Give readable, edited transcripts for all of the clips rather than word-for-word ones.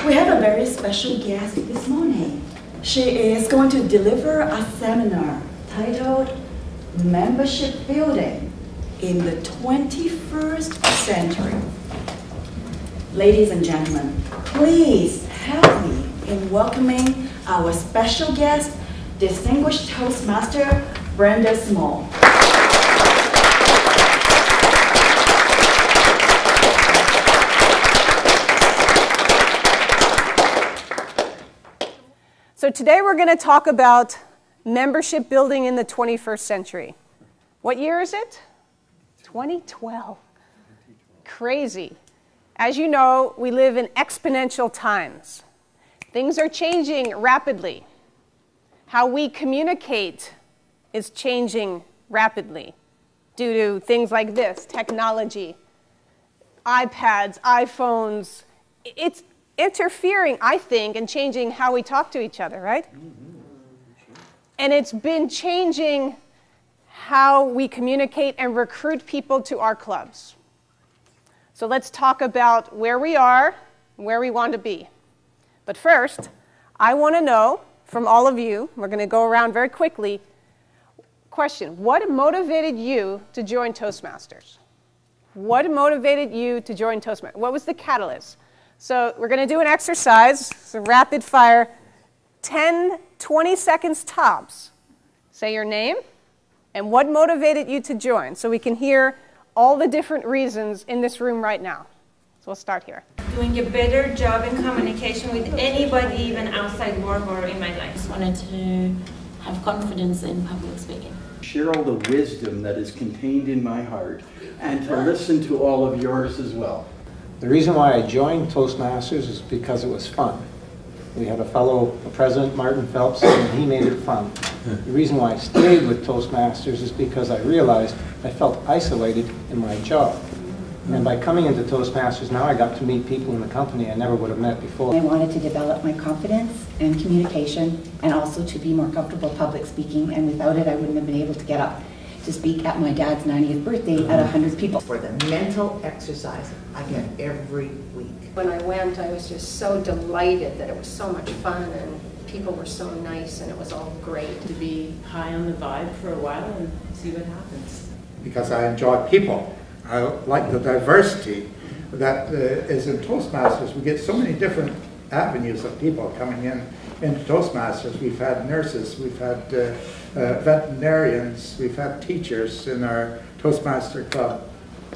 We have a very special guest this morning. She is going to deliver a seminar titled Membership Building in the 21st Century. Ladies and gentlemen, please help me in welcoming our special guest, Distinguished Toastmaster Brenda Smull. So today we're going to talk about membership building in the 21st century. What year is it? 2012. Crazy. As you know, we live in exponential times. Things are changing rapidly. How we communicate is changing rapidly due to things like this, technology, iPads, iPhones. It's interfering, I think, and changing how we talk to each other, right? And it's been changing how we communicate and recruit people to our clubs. So let's talk about where we are and where we want to be. But first, I want to know from all of you, we're going to go around very quickly, question, what motivated you to join Toastmasters? What motivated you to join Toastmasters? What was the catalyst? So we're going to do an exercise, so rapid fire, 10, 20 seconds tops. Say your name and what motivated you to join so we can hear all the different reasons in this room right now. So we'll start here. Doing a better job in communication with anybody, even outside work or in my life. I just wanted to have confidence in public speaking. Share all the wisdom that is contained in my heart and to listen to all of yours as well. The reason why I joined Toastmasters is because it was fun. We had a fellow president, Martin Phelps, and he made it fun. The reason why I stayed with Toastmasters is because I realized I felt isolated in my job. And by coming into Toastmasters, now I got to meet people in the company I never would have met before. I wanted to develop my confidence and communication and also to be more comfortable public speaking, and without it I wouldn't have been able to get up to speak at my dad's 90th birthday at 100 people. For the mental exercise I get every week. When I went, I was just so delighted that it was so much fun and people were so nice and it was all great. To be high on the vibe for a while and see what happens. Because I enjoy people. I like the diversity that is in Toastmasters. We get so many different avenues of people coming into Toastmasters. We've had nurses, we've had veterinarians, we've had teachers in our Toastmaster club,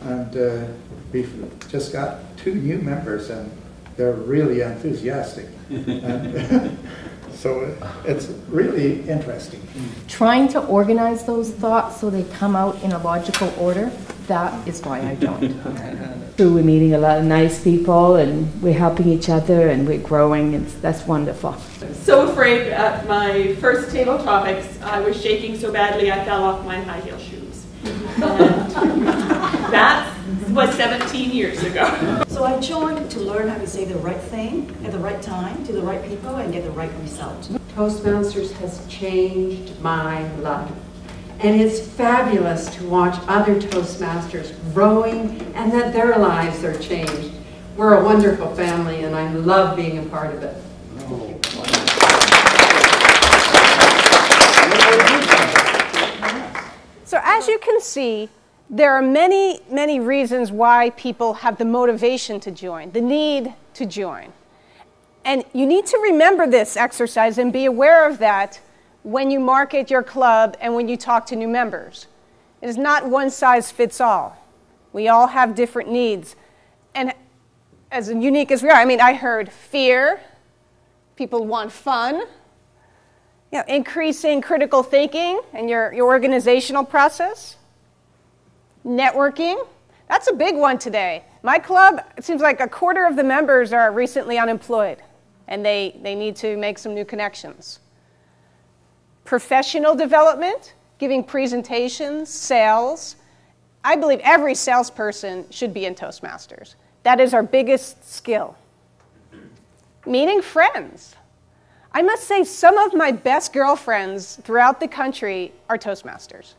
and we've just got 2 new members, and they're really enthusiastic. And so it's really interesting. Trying to organize those thoughts so they come out in a logical order, that is why I joined. We're meeting a lot of nice people and we're helping each other and we're growing. That's wonderful. So afraid at my first table topics, I was shaking so badly I fell off my high heel shoes. That was 17 years ago. So I joined to learn how to say the right thing at the right time to the right people and get the right result. Toastmasters has changed my life. And it's fabulous to watch other Toastmasters growing and that their lives are changed. We're a wonderful family and I love being a part of it. So as you can see, there are many, many reasons why people have the motivation to join, the need to join. And you need to remember this exercise and be aware of that when you market your club and when you talk to new members. It is not one size fits all. We all have different needs. And as unique as we are, I mean, I heard fear, people want fun, increasing critical thinking and your organizational process, networking. That's a big one today. My club, it seems like 1/4 of the members are recently unemployed, and they need to make some new connections. Professional development, giving presentations, sales. I believe every salesperson should be in Toastmasters. That is our biggest skill. Meeting friends. I must say some of my best girlfriends throughout the country are Toastmasters.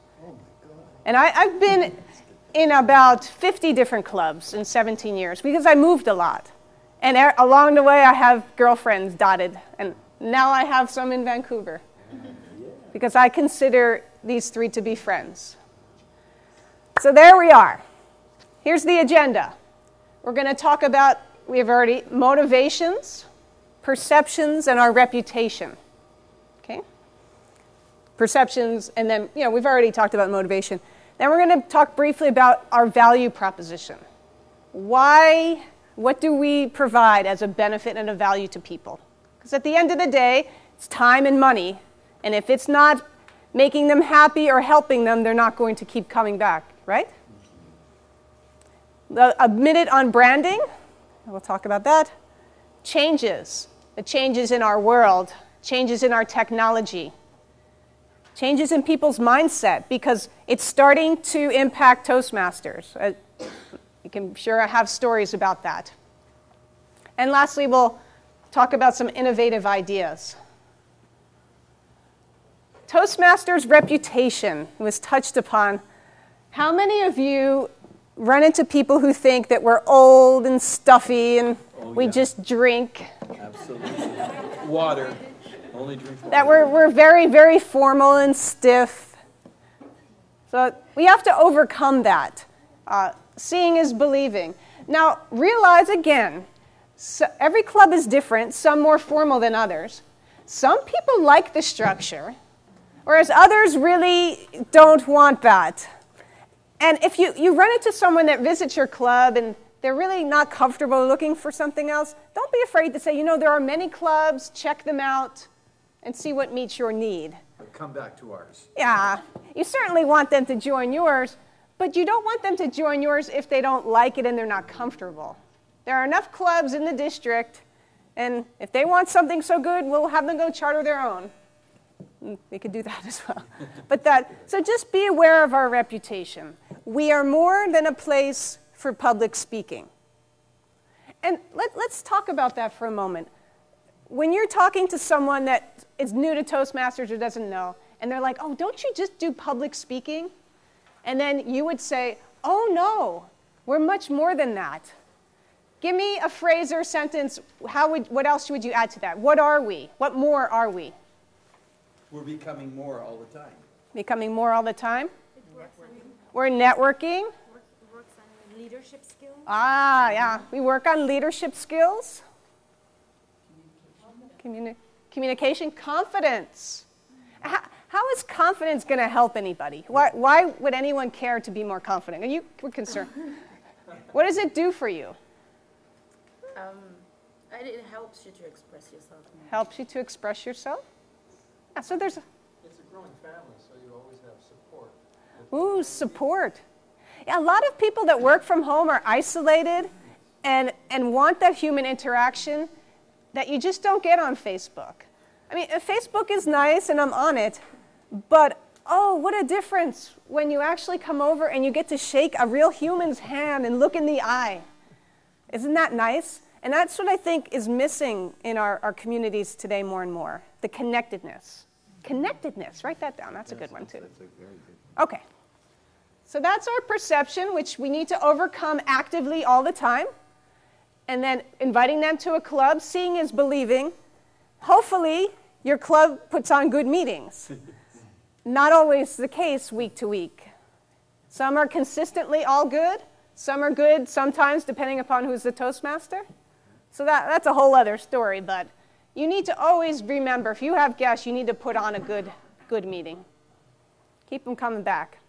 And I've been in about 50 different clubs in 17 years because I moved a lot. And along the way, I have girlfriends dotted. And now I have some in Vancouver. Because I consider these three to be friends. So there we are. Here's the agenda. We're going to talk about, motivations, perceptions, and our reputation. Okay? Perceptions, and then, we've already talked about motivation. Then we're going to talk briefly about our value proposition. Why, what do we provide as a benefit and a value to people? Because at the end of the day, it's time and money. And if it's not making them happy or helping them, they're not going to keep coming back, right? A minute on branding. We'll talk about that. Changes. The changes in our world. Changes in our technology. Changes in people's mindset, because it's starting to impact Toastmasters. You can sure have stories about that. And lastly, we'll talk about some innovative ideas. Toastmasters' reputation was touched upon. How many of you run into people who think that we're old and stuffy and we just drink? Absolutely. Water. Only drink water. That we're very, very formal and stiff. So we have to overcome that. Seeing is believing. Now, realize again, every club is different, some more formal than others. Some people like the structure, whereas others really don't want that. And if you run into someone that visits your club and they're really not comfortable looking for something else, don't be afraid to say, there are many clubs, check them out, and see what meets your need. Come back to ours. Yeah, you certainly want them to join yours, but you don't want them to join yours if they don't like it and they're not comfortable. There are enough clubs in the district, and if they want something so good, we'll have them go charter their own. We could do that as well. So just be aware of our reputation. We are more than a place for public speaking. And let's talk about that for a moment. When you're talking to someone that is new to Toastmasters or doesn't know, and they're like, oh, don't you just do public speaking? And then you would say, oh, no, we're much more than that. Give me a phrase or a sentence. What else would you add to that? What are we? What more are we? We're becoming more all the time. Becoming more all the time? We're networking. Works on leadership skills. Yeah. We work on leadership skills. Communication. Confidence. How is confidence going to help anybody? Why would anyone care to be more confident? Are you concerned? What does it do for you? It helps you to express yourself more. Helps you to express yourself? Yeah, so It's a growing family, so you always have support. Ooh, support. Yeah, a lot of people that work from home are isolated and want that human interaction that you just don't get on Facebook. I mean, Facebook is nice and I'm on it, but oh, what a difference when you actually come over and you get to shake a real human's hand and look in the eye. Isn't that nice? And that's what I think is missing in our communities today more and more, the connectedness. Connectedness, write that down. That's a good one, too. That's a very good. Okay. So that's our perception, which we need to overcome actively all the time. And then inviting them to a club, seeing is believing. Hopefully, your club puts on good meetings. Not always the case week to week. Some are consistently all good. Some are good sometimes, depending upon who's the Toastmaster. So that's a whole other story, but you need to always remember, if you have guests, you need to put on a good meeting. Keep them coming back.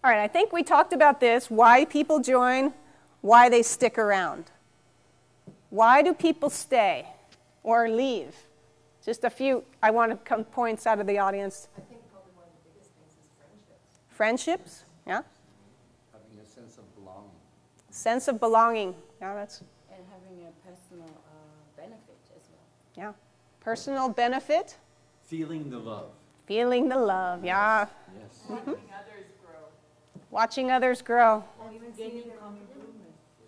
All right, I think we talked about this, why people join, why they stick around. Why do people stay or leave? Just a few, I want to come points out of the audience. I think probably one of the biggest things is friendships. Friendships, yeah. Having a sense of belonging. Sense of belonging, yeah, that's. And having a personal benefit as well. Yeah, personal benefit. Feeling the love. Feeling the love, yeah. Yes. Mm-hmm. Watching others grow. Or even gaining confidence.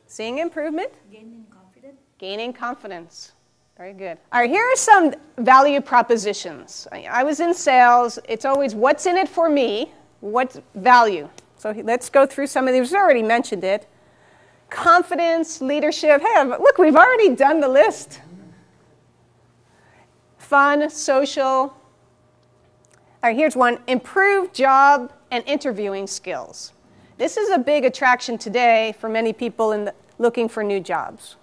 Seeing improvement. Gaining confidence. Gaining confidence. Very good. All right, here are some value propositions. I was in sales. It's always what's in it for me, what's value. So let's go through some of these. We've already mentioned it. confidence, leadership. Hey, look, we've already done the list. Fun, social. All right, here's one. Improve job and interviewing skills. This is a big attraction today for many people looking for new jobs.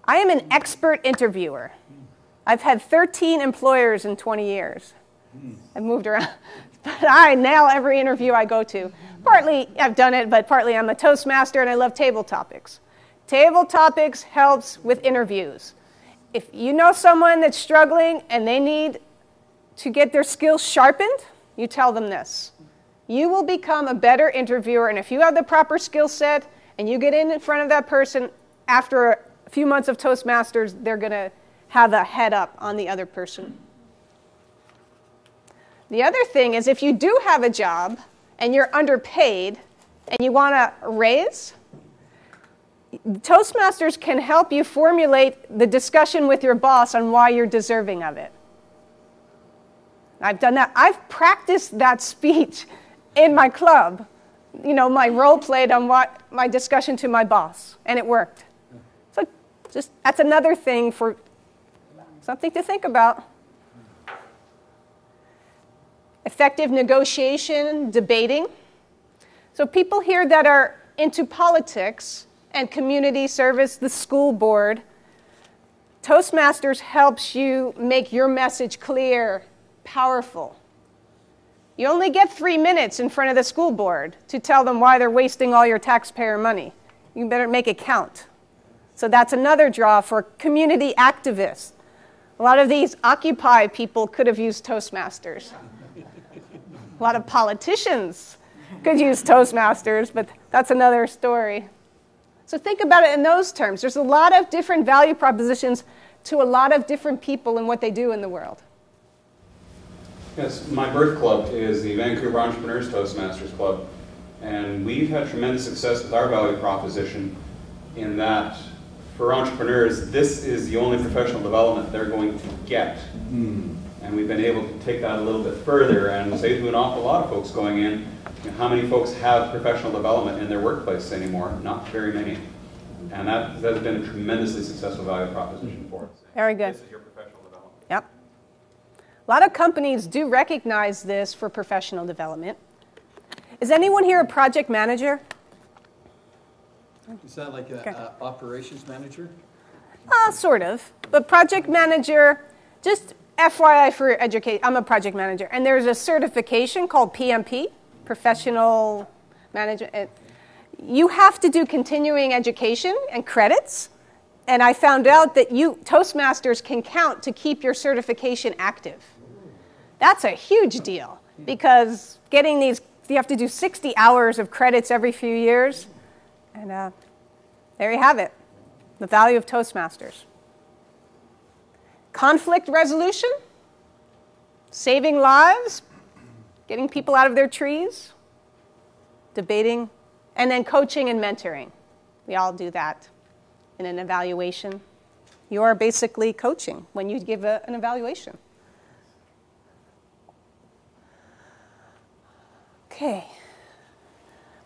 I am an expert interviewer. I've had 13 employers in 20 years. I've moved around. But I nail every interview I go to. Partly I've done it, but partly I'm a Toastmaster and I love table topics. Table topics helps with interviews. If you know someone that's struggling and they need to get their skills sharpened, you tell them this. You will become a better interviewer, and if you have the proper skill set and you get in front of that person after a few months of Toastmasters, they're going to have a head up on the other person. The other thing is if you do have a job and you're underpaid and you want a raise, Toastmasters can help you formulate the discussion with your boss on why you're deserving of it. I've done that. I've practiced that speech in my club, my role played on what my discussion to my boss, and it worked. So that's another thing for something to think about. Effective negotiation, debating. So people here that are into politics and community service, the school board, Toastmasters helps you make your message clear, powerful. You only get 3 minutes in front of the school board to tell them why they're wasting all your taxpayer money. You better make it count. So that's another draw for community activists. A lot of these Occupy people could have used Toastmasters. A lot of politicians could use Toastmasters, but that's another story. So think about it in those terms. There's a lot of different value propositions to a lot of different people and what they do in the world. Yes, my birth club is the Vancouver Entrepreneurs Toastmasters Club, and we've had tremendous success with our value proposition in that for entrepreneurs, this is the only professional development they're going to get. And we've been able to take that a little bit further and say to an awful lot of folks going in, how many folks have professional development in their workplace anymore? Not very many. And that has been a tremendously successful value proposition for us. Very good. This is your professional development. Yep. A lot of companies do recognize this for professional development. Is anyone here a project manager? Is that like an operations manager? Sort of. But project manager, just FYI for education, I'm a project manager. And there's a certification called PMP, Professional Management. You have to do continuing education and credits. And I found out that Toastmasters can count to keep your certification active. That's a huge deal because getting these, you have to do 60 hours of credits every few years. And there you have it, the value of Toastmasters. Conflict resolution, saving lives, getting people out of their trees, debating, and then coaching and mentoring. We all do that in an evaluation. You are basically coaching when you give an evaluation. Okay.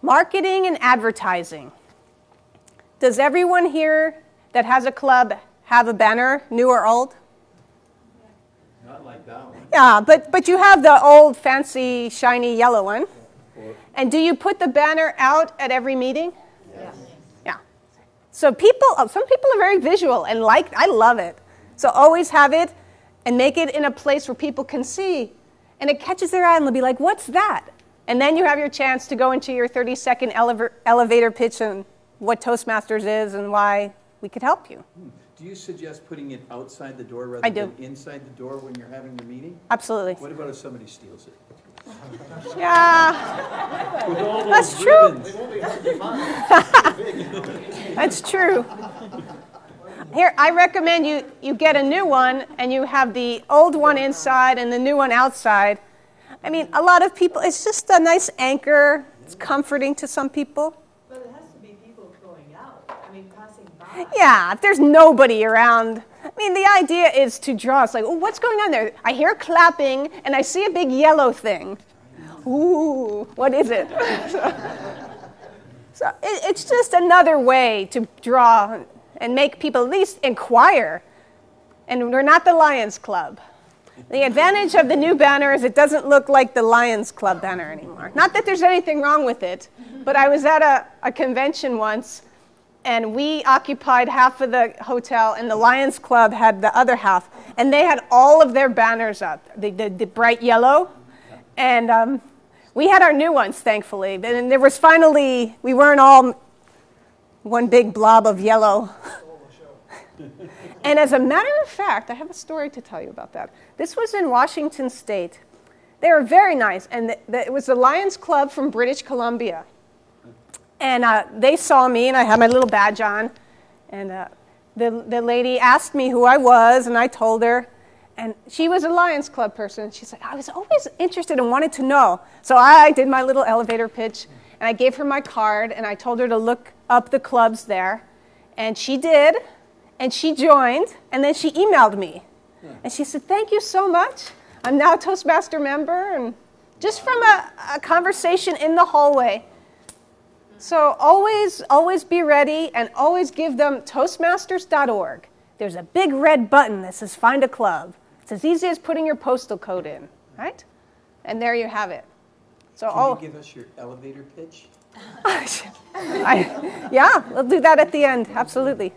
Marketing and advertising. Does everyone here that has a club have a banner, new or old? Not like that one. Yeah, but you have the old, fancy, shiny yellow one. And do you put the banner out at every meeting? Yes. Yeah. So some people are very visual and I love it. So always have it and make it in a place where people can see. And it catches their eye and they'll be like, what's that? And then you have your chance to go into your 30-second elevator pitch on what Toastmasters is and why we could help you. Do you suggest putting it outside the door rather than inside the door when you're having the meeting? Absolutely. What about if somebody steals it? Yeah, With all that's those true. ribbons. They won't be hard to find. That's true. Here, I recommend you get a new one and you have the old one inside and the new one outside. I mean, a lot of people, it's just a nice anchor. It's comforting to some people. But it has to be people going out. I mean, passing by. Yeah, if there's nobody around. I mean, the idea is to draw. It's like, oh, what's going on there? I hear clapping and I see a big yellow thing. Ooh, what is it? So it's just another way to draw and make people at least inquire. And we're not the Lions Club. The advantage of the new banner is it doesn't look like the Lions Club banner anymore. Not that there's anything wrong with it, but I was at a convention once, and we occupied half of the hotel, and the Lions Club had the other half. And they had all of their banners up, the bright yellow. And we had our new ones, thankfully. And there was finally, we weren't all one big blob of yellow. And as a matter of fact, I have a story to tell you about that. This was in Washington State. They were very nice. And it was the Lions Club from British Columbia. And they saw me, and I had my little badge on. And the lady asked me who I was, and I told her. And she was a Lions Club person. She's like, I was always interested and wanted to know. So I did my little elevator pitch, and I gave her my card, and I told her to look up the clubs there. And she did, and she joined, and then she emailed me. And she said, thank you so much. I'm now a Toastmaster member, and just from a conversation in the hallway. So always be ready, and always give them toastmasters.org. There's a big red button that says Find a Club. It's as easy as putting your postal code in, right? And there you have it. So Can you give us your elevator pitch? Yeah, we'll do that at the end, absolutely.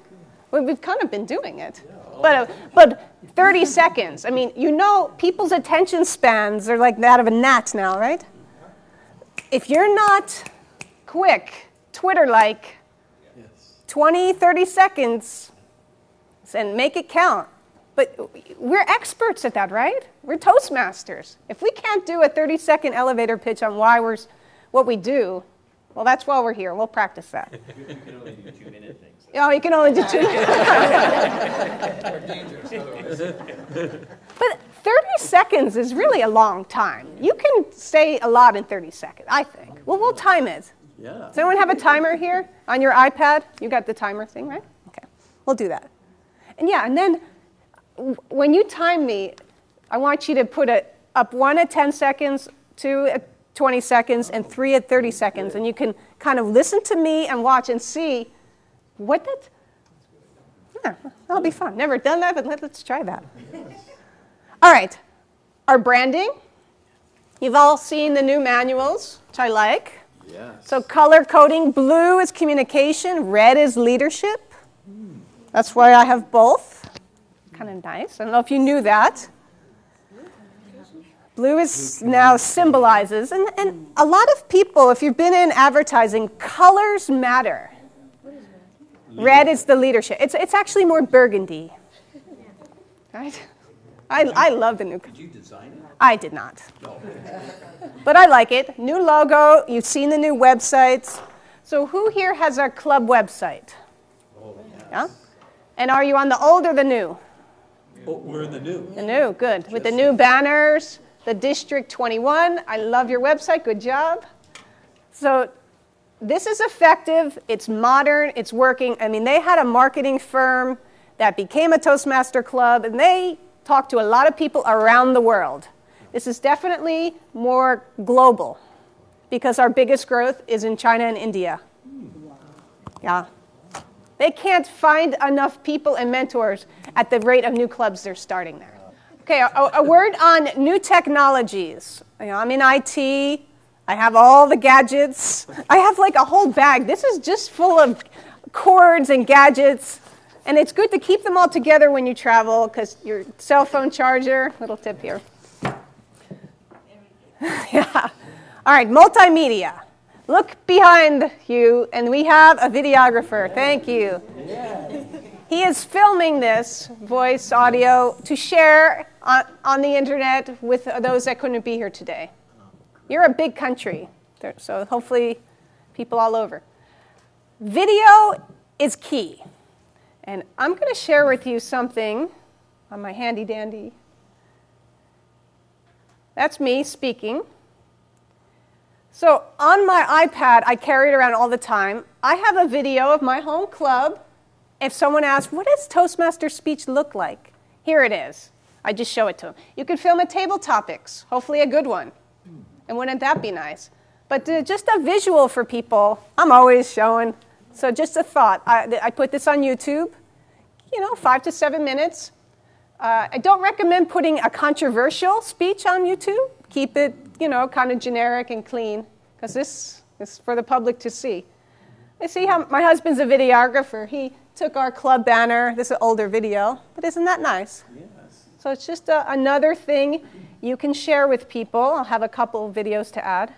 We've kind of been doing it. But 30 seconds. I mean, you know, people's attention spans are like that of a gnat now, right? If you're not quick, Twitter-like, 20, 30 seconds, and make it count. But we're experts at that, right? We're Toastmasters. If we can't do a 30-second elevator pitch on what we do, well, that's why we're here. We'll practice that. You can only do 2-minute things. Oh, you can only do 2 minutes. But 30 seconds is really a long time. You can say a lot in 30 seconds, I think. Well, we'll time it. Yeah. Does anyone have a timer here on your iPad? You got the timer thing, right? Okay, we'll do that. And yeah, and then when you time me, I want you to put it up 1 at 10 seconds, 2 at 20 seconds, and 3 at 30 seconds. And you can kind of listen to me and watch and see what that, yeah, that'll be fun. Never done that, but let's try that. All right, our branding. You've all seen the new manuals, which I like. Yes. So color coding, blue is communication, red is leadership. That's why I have both. Kind of nice. I don't know if you knew that. Blue is now symbolizes, and a lot of people, if you've been in advertising, colors matter. Red is the leadership. It's actually more burgundy. Right? I love the new. Did you design it? I did not. No. But I like it. New logo. You've seen the new websites. So who here has our club website? Oh, yes. Yeah? And are you on the old or the new? Oh, we're in the new. The new, good. With the new banners, the District 21. I love your website. Good job. So this is effective. It's modern. It's working. I mean, they had a marketing firm that became a Toastmaster club, and they talked to a lot of people around the world. This is definitely more global because our biggest growth is in China and India. Yeah. They can't find enough people and mentors at the rate of new clubs they're starting there. Okay, a word on new technologies. You know, I'm in IT. I have all the gadgets. I have like a whole bag. This is just full of cords and gadgets. And it's good to keep them all together when you travel because your cell phone charger, little tip here. Yeah. All right, multimedia. Look behind you, and we have a videographer. Thank you. He is filming this voice, audio, to share on the internet with those that couldn't be here today. You're a big country, so hopefully people all over. Video is key. And I'm going to share with you something on my handy-dandy. That's me speaking. So on my iPad, I carry it around all the time. I have a video of my home club. If someone asks, what does Toastmaster speech look like? Here it is. I just show it to them. You could film a table topics, hopefully a good one. And wouldn't that be nice? But just a visual for people, I'm always showing. So just a thought. I put this on YouTube, 5 to 7 minutes. I don't recommend putting a controversial speech on YouTube. Keep it, kind of generic and clean, because this is for the public to see. I see how my husband's a videographer. He took our club banner. This is an older video, but isn't that nice? Yes. So it's just another thing you can share with people. I'll have a couple of videos to add.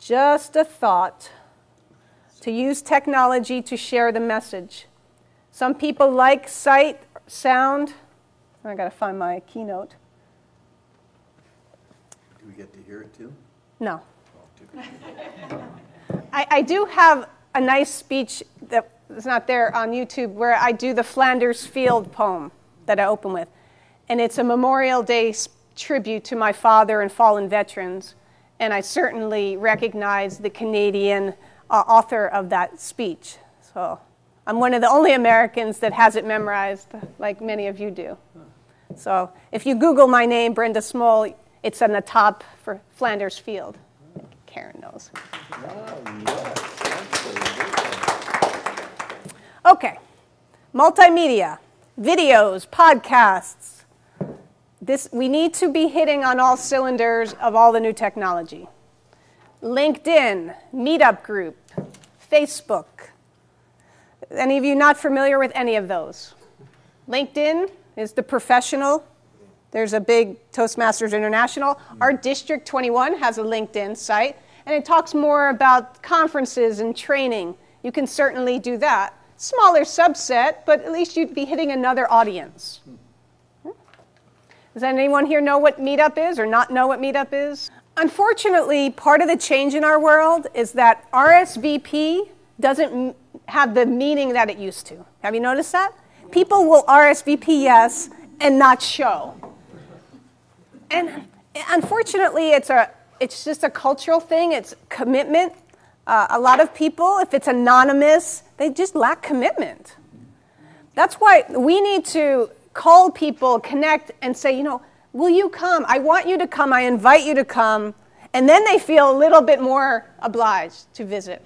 Just a thought to use technology to share the message. Some people like sight, sound. I got to find my keynote. Do we get to hear it too? No. I do have a nice speech that is not there on YouTube where I do the Flanders Field poem that I open with. And it's a Memorial Day tribute to my father and fallen veterans. And I certainly recognize the Canadian author of that speech. So I'm one of the only Americans that has it memorized, like many of you do. So if you Google my name, Brenda Smull, it's on the top for Flanders Field. Karen knows. Okay, multimedia, videos, podcasts. We need to be hitting on all cylinders of all the new technology. LinkedIn, Meetup Group, Facebook. Any of you not familiar with any of those? LinkedIn is the professional. There's a big Toastmasters International. Our District 21 has a LinkedIn site, and it talks more about conferences and training. You can certainly do that. Smaller subset, but at least you'd be hitting another audience. Does anyone here know what Meetup is or not know what Meetup is? Unfortunately, part of the change in our world is that RSVP doesn't have the meaning that it used to. Have you noticed that? People will RSVP yes and not show. And unfortunately, it's just a cultural thing. It's commitment. A lot of people, if it's anonymous, they just lack commitment. That's why we need to call people, connect, and say, will you come? I want you to come. I invite you to come. And then they feel a little bit more obliged to visit.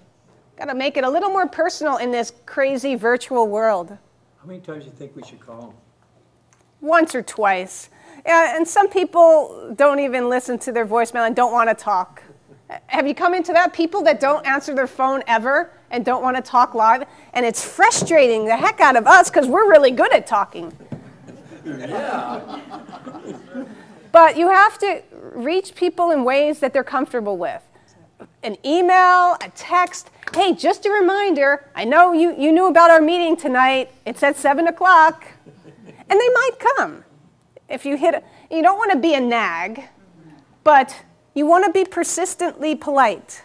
Got to make it a little more personal in this crazy virtual world. How many times do you think we should call them? Once or twice. And some people don't even listen to their voicemail and don't want to talk. Have you come into that? People that don't answer their phone ever and don't want to talk live. And it's frustrating the heck out of us because we're really good at talking. Yeah. But you have to reach people in ways that they're comfortable with. An email, a text. Hey, just a reminder, I know you knew about our meeting tonight. It's at 7 o'clock. And they might come. If you you don't want to be a nag, but you want to be persistently polite.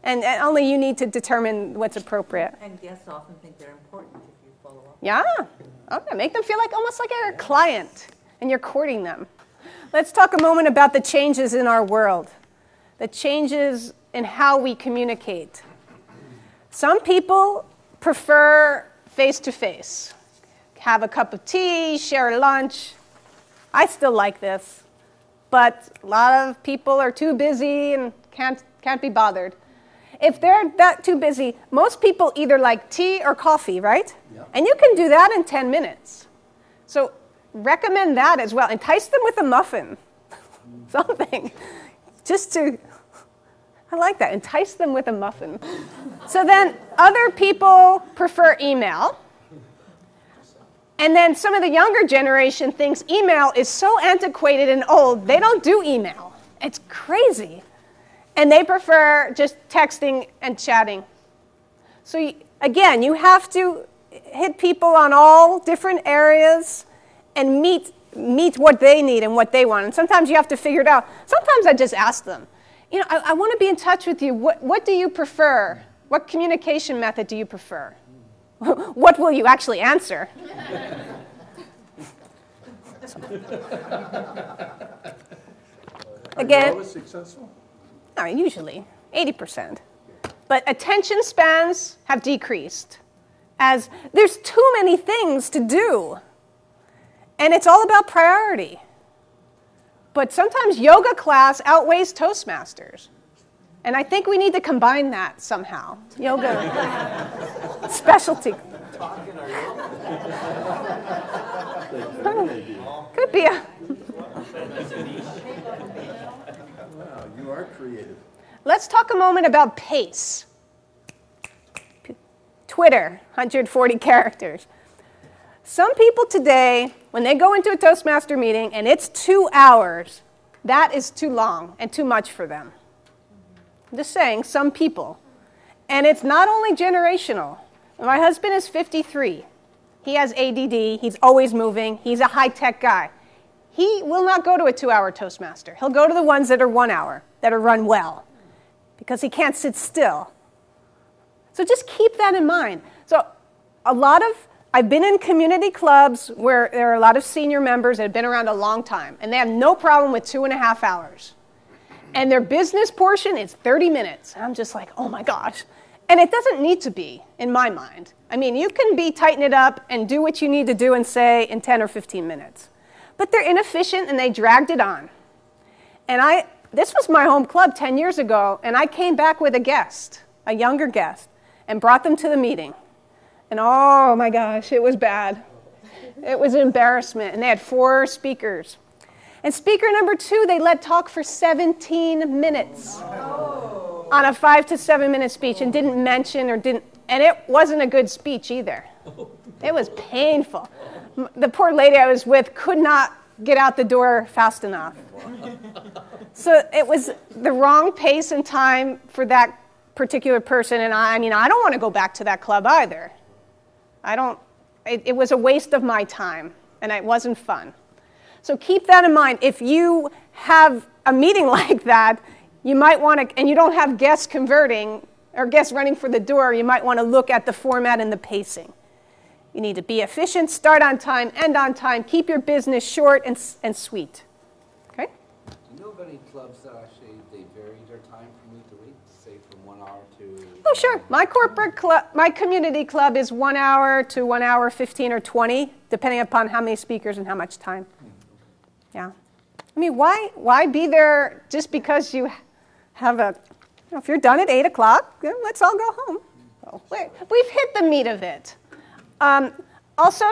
And only you need to determine what's appropriate. And guests often think they're important if you follow up. Yeah. Okay. Make them feel like almost like a client, and you're courting them. Let's talk a moment about the changes in our world, the changes in how we communicate. Some people prefer face-to-face. Have a cup of tea, share lunch. I still like this, but a lot of people are too busy and can't be bothered. If they're that too busy, most people either like tea or coffee, right? Yep. And you can do that in 10 minutes. So recommend that as well. Entice them with a muffin, something, I like that, entice them with a muffin. So then other people prefer email. And then some of the younger generation thinks email is so antiquated and old, they don't do email. It's crazy. And they prefer just texting and chatting. So again, you have to hit people on all different areas and meet what they need and what they want. And sometimes you have to figure it out. Sometimes I just ask them, I want to be in touch with you. What do you prefer? What communication method do you prefer? What will you actually answer? Again, are you always successful? No, usually 80%. But attention spans have decreased as there's too many things to do. And it's all about priority. But sometimes yoga class outweighs Toastmasters. And I think we need to combine that somehow. Yoga, specialty. Could be a... Wow, you are creative. Let's talk a moment about pace. Twitter, 140 characters. Some people today, when they go into a Toastmaster meeting and it's 2 hours, that is too long and too much for them. I'm just saying, some people. And it's not only generational. My husband is 53. He has ADD. He's always moving. He's a high-tech guy. He will not go to a 2-hour Toastmaster. He'll go to the ones that are 1 hour, that are run well, because he can't sit still. So just keep that in mind. So I've been in community clubs where there are a lot of senior members that have been around a long time, and they have no problem with 2.5 hours. And their business portion is 30 minutes. And I'm just like, oh my gosh. And it doesn't need to be, in my mind. I mean, you can tighten it up and do what you need to do and say in 10 or 15 minutes. But they're inefficient and they dragged it on. And this was my home club 10 years ago, and I came back with a guest, a younger guest, and brought them to the meeting. And oh my gosh, it was bad. It was an embarrassment. And they had 4 speakers. And speaker number 2, they let talk for 17 minutes on a 5 to 7 minute speech and didn't mention and it wasn't a good speech either. It was painful. The poor lady I was with could not get out the door fast enough. So it was the wrong pace and time for that particular person. And I don't want to go back to that club either. It was a waste of my time and it wasn't fun. So keep that in mind. If you have a meeting like that, you might want to, and you don't have guests converting or guests running for the door, you might want to look at the format and the pacing. You need to be efficient, start on time, end on time, keep your business short and sweet. Okay? Do you know of any clubs that actually they vary their time from week to week, say from 1 hour to... Oh, sure. My corporate club, my community club is 1 hour to 1 hour 15 or 20, depending upon how many speakers and how much time. Yeah. I mean, why be there just because you have if you're done at 8 o'clock, let's all go home. Oh, we've hit the meat of it. Also,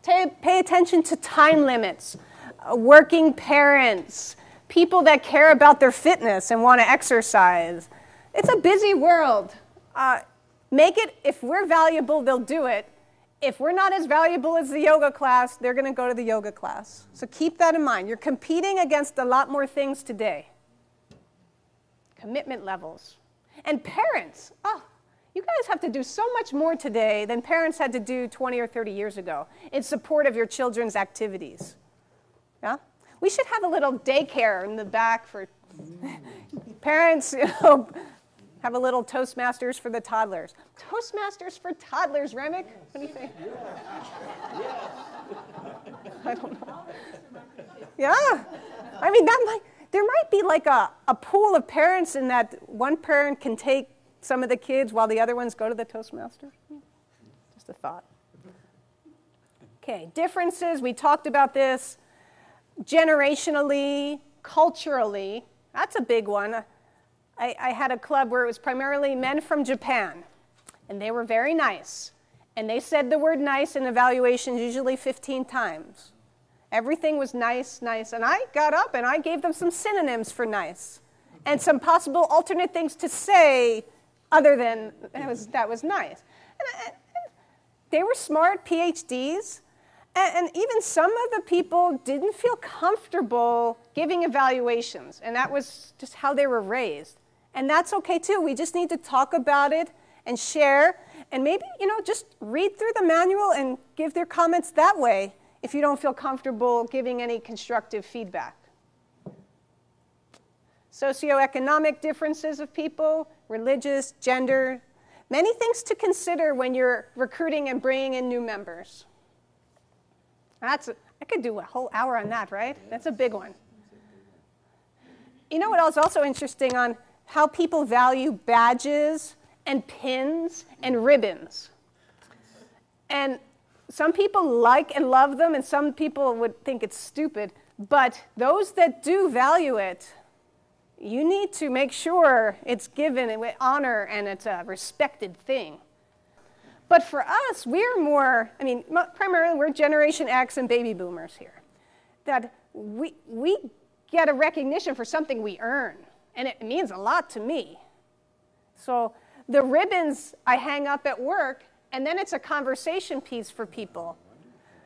pay attention to time limits. Working parents, people that care about their fitness and want to exercise. It's a busy world. Make it, if we're valuable, they'll do it. If we're not as valuable as the yoga class, they're going to go to the yoga class. So keep that in mind. You're competing against a lot more things today. Commitment levels. And parents. Oh, you guys have to do so much more today than parents had to do 20 or 30 years ago in support of your children's activities. Yeah? We should have a little daycare in the back for parents, have a little Toastmasters for the toddlers. Toastmasters for toddlers, Remick? What do you think? I don't know. Yeah. I mean, there might be like a pool of parents in that one parent can take some of the kids while the other ones go to the Toastmasters. Just a thought. Okay, differences. We talked about this. Generationally, culturally. That's a big one. I had a club where it was primarily men from Japan, and they were very nice. And they said the word nice in evaluations usually 15 times. Everything was nice, nice. And I got up and I gave them some synonyms for nice and some possible alternate things to say other than that was nice. And they were smart PhDs. And even some of the people didn't feel comfortable giving evaluations. And that was just how they were raised. And that's okay too. We just need to talk about it and share. And maybe, just read through the manual and give their comments that way if you don't feel comfortable giving any constructive feedback. Socioeconomic differences of people, religious, gender, many things to consider when you're recruiting and bringing in new members. I could do a whole hour on that, right? That's a big one. You know what else also interesting on how people value badges and pins and ribbons. And some people like and love them, and some people would think it's stupid. But those that do value it, you need to make sure it's given with honor and it's a respected thing. But for us, we're more, I mean, primarily we're Generation X and baby boomers here. That we get a recognition for something we earn, and it means a lot to me. So the ribbons I hang up at work, and then it's a conversation piece for people.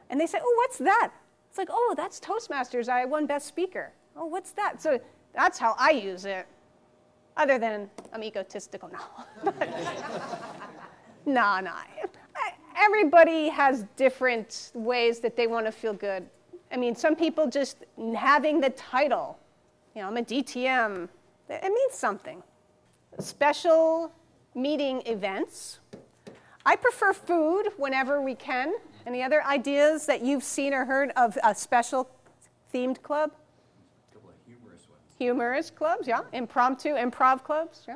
And they say, oh, what's that? It's like, oh, that's Toastmasters. I won Best Speaker. Oh, what's that? So that's how I use it, other than I'm egotistical now. No. Everybody has different ways that they want to feel good. I mean, some people just having the title, you know, I'm a DTM, it means something. Special meeting events. I prefer food whenever we can. Any other ideas that you've seen or heard of a special themed club? A couple of humorous ones. Humorous clubs, yeah. Improv clubs, yeah.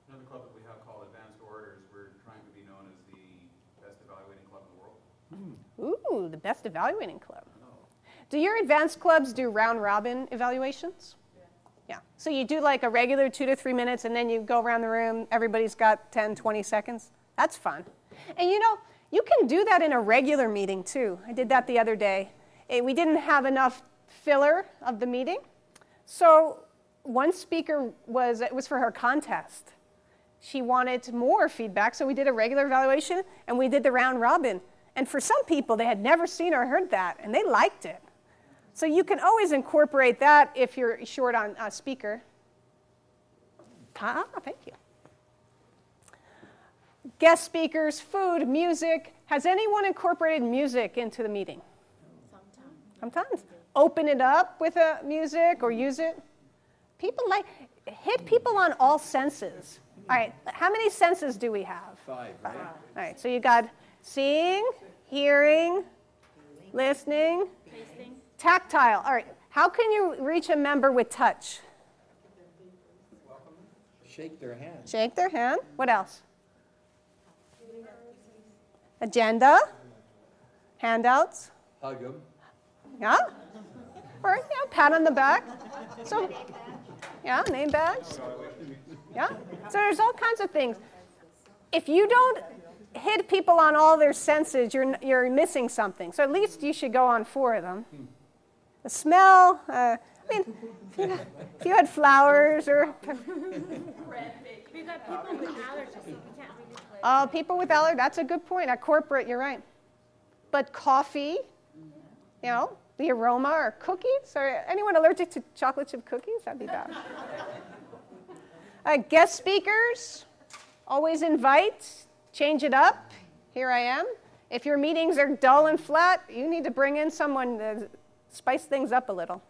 Another club that we have called Advanced Orators, we're trying to be known as the best evaluating club in the world. Ooh, the best evaluating club. Do your advanced clubs do round robin evaluations? Yeah. So you do like a regular 2 to 3 minutes and then you go around the room, everybody's got 10, 20 seconds. That's fun. And you know, you can do that in a regular meeting too. I did that the other day. We didn't have enough filler of the meeting. So one speaker it was for her contest. She wanted more feedback, so we did a regular evaluation and we did the round robin. And for some people, they had never seen or heard that, and they liked it. So you can always incorporate that if you're short on a speaker. Thank you. Guest speakers, food, music. Has anyone incorporated music into the meeting? Sometimes. Open it up with a music or use it. People hit people on all senses. All right, how many senses do we have? 5, right? All right, so you got seeing, hearing, listening, tactile. All right, how can you reach a member with touch? Shake their hand. Shake their hand. What else? Agenda. Handouts. Hug them. Yeah. Or pat on the back. So, yeah, name badge. Yeah. So there's all kinds of things. If you don't hit people on all their senses, you're missing something. So at least you should go on 4 of them. The smell. I mean, if you had flowers or. We got people with allergies, so we can't really play. Oh, people with allergies. That's a good point. At corporate, you're right. But coffee, you know, the aroma, or cookies. Or anyone allergic to chocolate chip cookies? That'd be bad. Guest speakers, always invite, change it up. Here I am. If your meetings are dull and flat, you need to bring in someone to spice things up a little.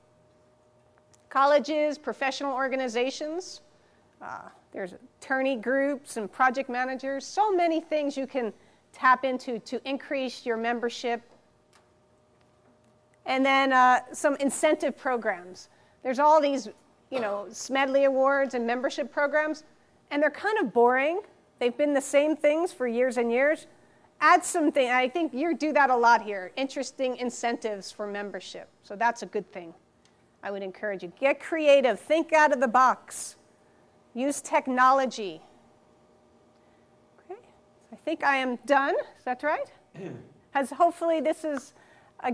Colleges, professional organizations, there's attorney groups and project managers, so many things you can tap into to increase your membership. And then some incentive programs. There's all these, you know, Smedley Awards and membership programs, and they're kind of boring. They've been the same things for years and years. Add something, I think you do that a lot here, interesting incentives for membership. So that's a good thing. I would encourage you. Get creative, think out of the box. Use technology. Okay, so I think I am done. Is that right? Hopefully this has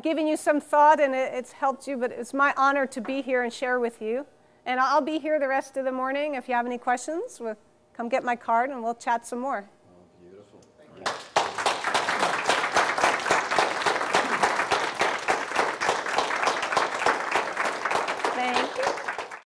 given you some thought and it's helped you, but it's my honor to be here and share with you. And I'll be here the rest of the morning. If you have any questions, come get my card and we'll chat some more. Oh, beautiful. Thank you. Thank you.